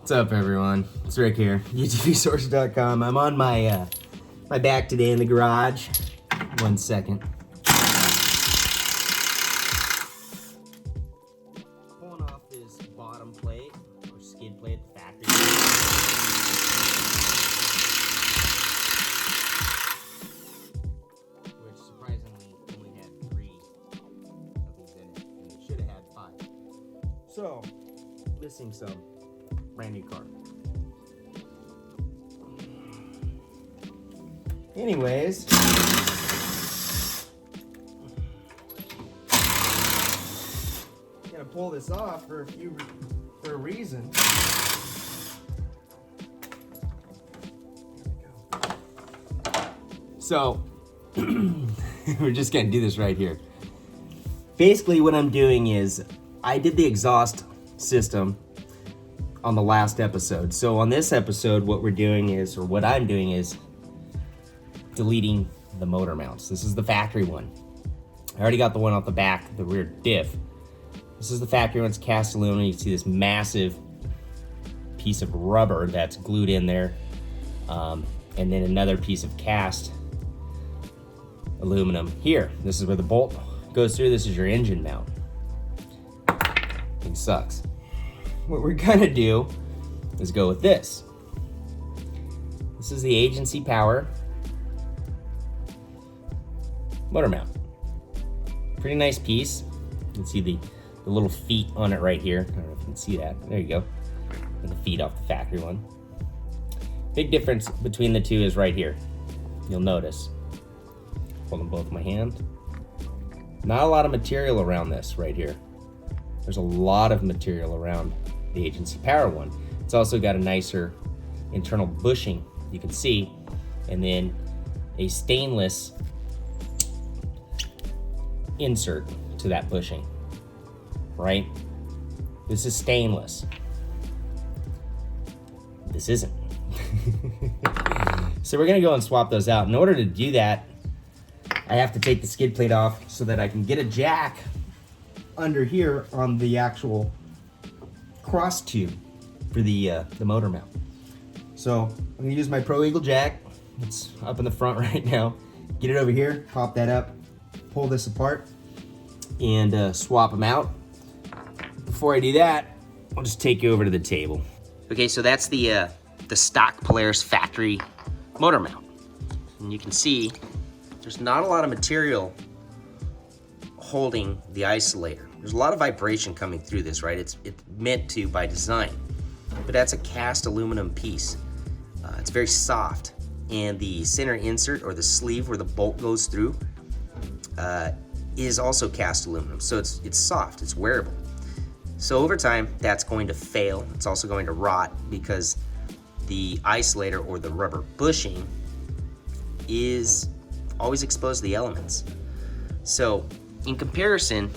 What's up, everyone? It's Rick here, UTVsource.com. I'm on my back today in the garage. 1 second. Pulling off this bottom plate, or skid plate at the factory. Which surprisingly only had 3 of these in it, and it should have had 5. So, missing some. Brand new car. Anyways, gonna pull this off for a reason. So we're just gonna do this right here. Basically, what I'm doing is I did the exhaust system on the last episode. So on this episode, what we're doing is, or what I'm doing is deleting the motor mounts. This is the factory one. I already got the one off the back, the rear diff. This is the factory one, it's cast aluminum. You see this massive piece of rubber that's glued in there. And then another piece of cast aluminum here. This is where the bolt goes through. This is your engine mount. Thing sucks. What we're gonna do is go with this. This is the agency power motor mount. Pretty nice piece. You can see the little feet on it right here. I don't know if you can see that. There you go. And the feet off the factory one. Big difference between the two is right here. You'll notice. Hold them both in my hand. Not a lot of material around this right here. There's a lot of material around the agency power one. It's also got a nicer internal bushing, you can see, and then a stainless insert to that bushing, right? This is stainless. This isn't. So we're gonna go and swap those out. In order to do that, I have to take the skid plate off so that I can get a jack under here on the actual cross tube for the motor mount. So I'm gonna use my Pro Eagle jack. It's up in the front right now. Get it over here, pop that up, pull this apart, and swap them out. Before I do that, I'll just take you over to the table. Okay, so that's the stock Polaris factory motor mount. And you can see there's not a lot of material holding the isolator. There's a lot of vibration coming through this, right? It's meant to by design, but that's a cast aluminum piece. It's very soft, and the center insert, or the sleeve where the bolt goes through, is also cast aluminum. So it's soft, it's wearable. So over time, that's going to fail. It's also going to rot because the isolator, or the rubber bushing, is always exposed to the elements. So in comparison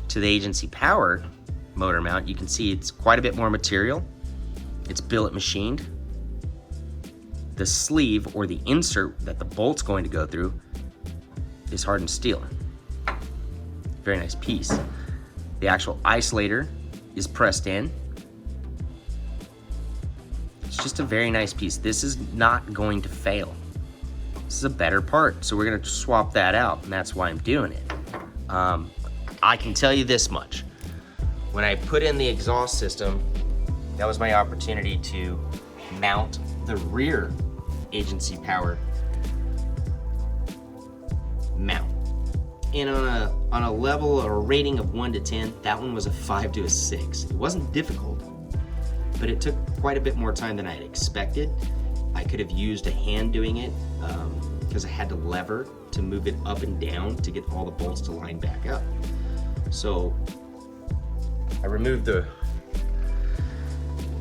to the agency power motor mount, you can see it's quite a bit more material. It's billet machined. The sleeve, or the insert that the bolt's going to go through, is hardened steel. Very nice piece. The actual isolator is pressed in. It's just a very nice piece. This is not going to fail. This is a better part, so we're gonna swap that out, and that's why I'm doing it. I can tell you this much. When I put in the exhaust system, that was my opportunity to mount the rear agency power mount. And on a level or a rating of 1 to 10, that one was a 5 to a 6. It wasn't difficult, but it took quite a bit more time than I had expected. I could have used a hand doing it because I had to lever to move it up and down to get all the bolts to line back up. So I removed the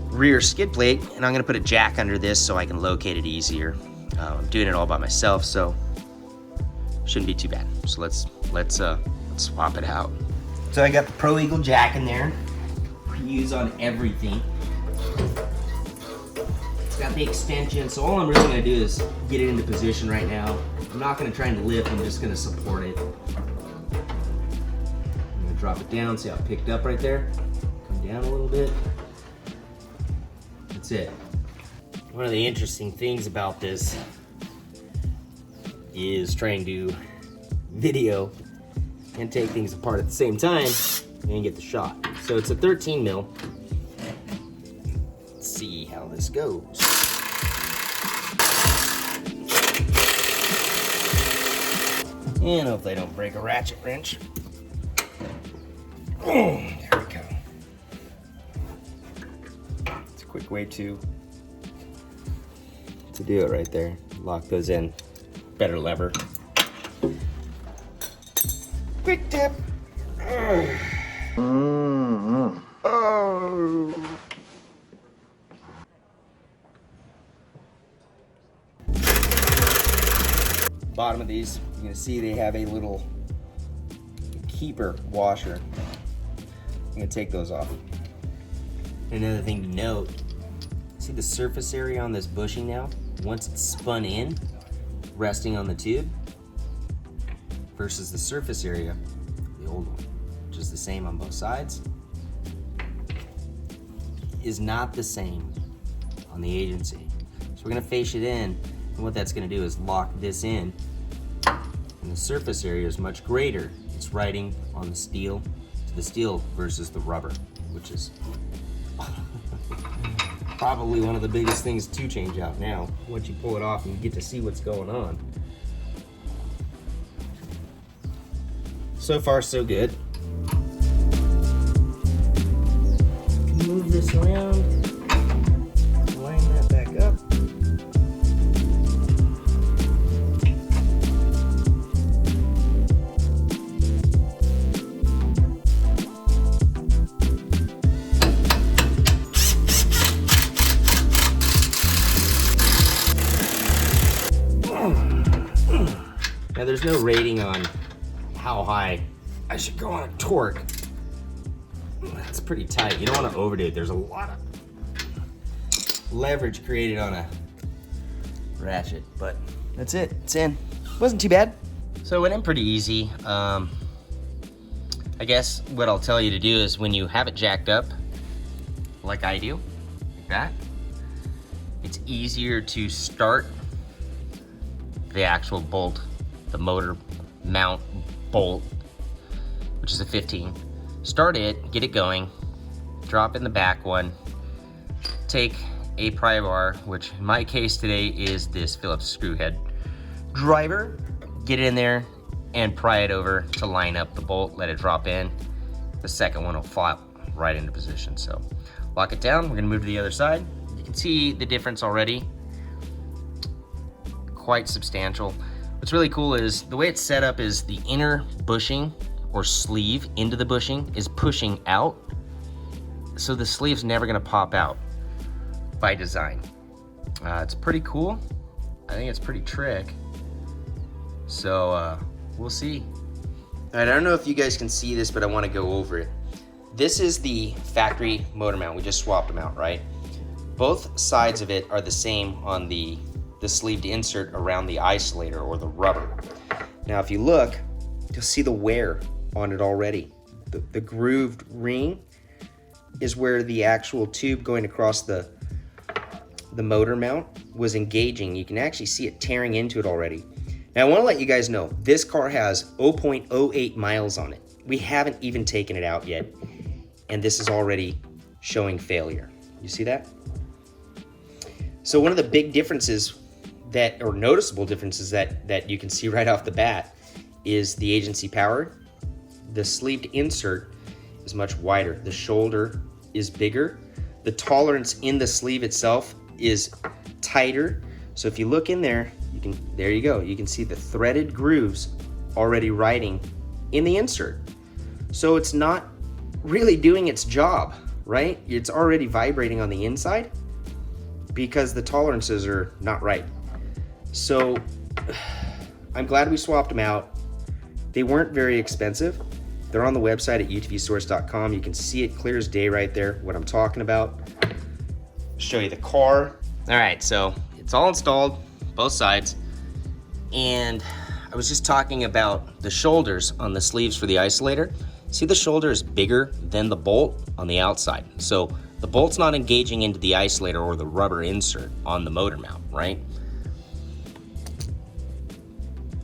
rear skid plate, and I'm gonna put a jack under this so I can locate it easier. I'm doing it all by myself, so shouldn't be too bad. So let's swap it out. So I got the Pro Eagle jack in there. We use on everything. It's got the extension, so all I'm really gonna do is get it into position right now. I'm not gonna try and lift, I'm just gonna support it. I'm gonna drop it down, see how it picked up right there? Come down a little bit. sit. One of the interesting things about this is trying to video and take things apart at the same time and get the shot. So it's a 13 mil. Let's see how this goes. And hopefully I don't break a ratchet wrench. There we go. It's a quick way to do it right there. Lock those in. Better lever. Quick tip. Bottom of these, you're gonna see they have a little keeper washer. I'm gonna take those off. Another thing to note, see the surface area on this bushing now? Once it's spun in, resting on the tube, versus the surface area, the old one, which is the same on both sides, is not the same on the agency. So we're gonna face it in, and what that's gonna do is lock this in, and the surface area is much greater. It's riding on the steel to the steel versus the rubber, which is probably one of the biggest things to change out now. Once you pull it off and you get to see what's going on. So far, so good. Move this around, line that back up. Now there's no rating on how high I should go on a torque. That's pretty tight. You don't want to overdo it. There's a lot of leverage created on a ratchet, but that's it. It's in. Wasn't too bad. So it went in pretty easy. I guess what I'll tell you to do is when you have it jacked up, like I do, like that, it's easier to start the actual bolt, the motor mount bolt, which is a 15. Start it, get it going, drop in the back one, take a pry bar, which in my case today is this Phillips screw head driver, get it in there and pry it over to line up the bolt, let it drop in. The second one will flop right into position. So lock it down, we're gonna move to the other side. You can see the difference already, quite substantial. What's really cool is the way it's set up is the inner bushing or sleeve into the bushing is pushing out. So the sleeve's never gonna pop out by design. It's pretty cool. I think it's pretty trick. So we'll see. All right, I don't know if you guys can see this, but I wanna go over it. This is the factory motor mount. We just swapped them out, right? Both sides of it are the same on the sleeved insert around the isolator or the rubber. Now, if you look, you'll see the wear on it already. The grooved ring is where the actual tube going across the motor mount was engaging. You can actually see it tearing into it already. Now, I want to let you guys know, this car has 0.08 miles on it. We haven't even taken it out yet, and this is already showing failure. You see that? So one of the big differences or noticeable differences that you can see right off the bat is the agency power. The sleeved insert is much wider. The shoulder is bigger. The tolerance in the sleeve itself is tighter. So if you look in there, there you go. You can see the threaded grooves already riding in the insert. So it's not really doing its job, right? It's already vibrating on the inside because the tolerances are not right. So I'm glad we swapped them out. They weren't very expensive. They're on the website at utvsource.com. You can see it clear as day right there, what I'm talking about. Show you the car. All right, so it's all installed, both sides. And I was just talking about the shoulders on the sleeves for the isolator. See, the shoulder is bigger than the bolt on the outside. So the bolt's not engaging into the isolator or the rubber insert on the motor mount, right?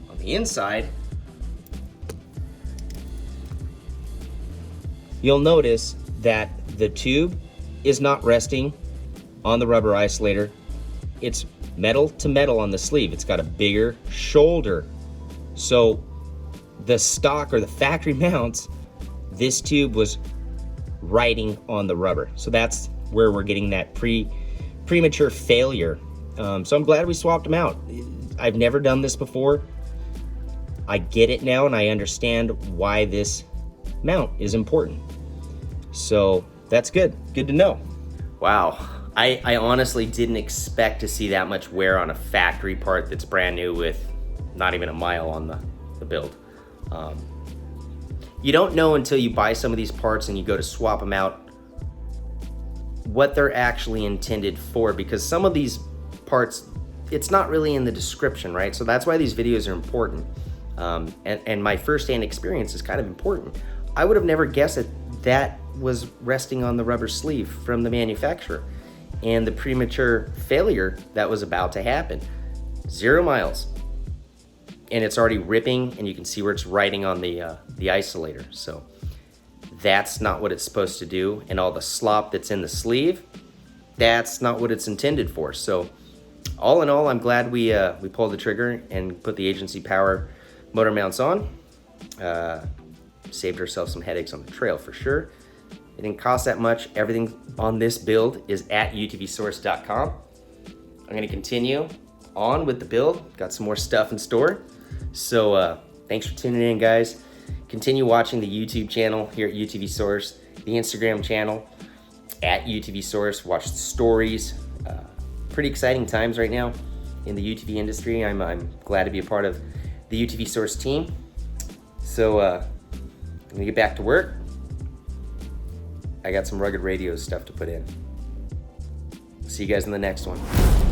On the inside, you'll notice that the tube is not resting on the rubber isolator. It's metal to metal on the sleeve. It's got a bigger shoulder. So the stock or the factory mounts, this tube was riding on the rubber. So that's where we're getting that premature failure. So I'm glad we swapped them out. I've never done this before. I get it now and I understand why this mount is important. So that's good. Good to know. Wow. I honestly didn't expect to see that much wear on a factory part that's brand new with not even a mile on the build. You don't know until you buy some of these parts and you go to swap them out what they're actually intended for, because some of these parts, it's not really in the description, right? So that's why these videos are important. And my first-hand experience is kind of important. I would have never guessed that was resting on the rubber sleeve from the manufacturer, and the premature failure that was about to happen. 0 miles, and it's already ripping, and you can see where it's riding on the isolator. So that's not what it's supposed to do, and all the slop that's in the sleeve, that's not what it's intended for. So all in all, I'm glad we pulled the trigger and put the agency power motor mounts on. Saved ourselves some headaches on the trail for sure. It didn't cost that much. Everything on this build is at utvsource.com. I'm gonna continue on with the build. Got some more stuff in store. So thanks for tuning in, guys. Continue watching the YouTube channel here at UTV Source, the Instagram channel at UTV Source. Watch the stories. Pretty exciting times right now in the UTV industry. I'm glad to be a part of the UTV Source team. So I'm gonna get back to work. I got some rugged radio stuff to put in. See you guys in the next one.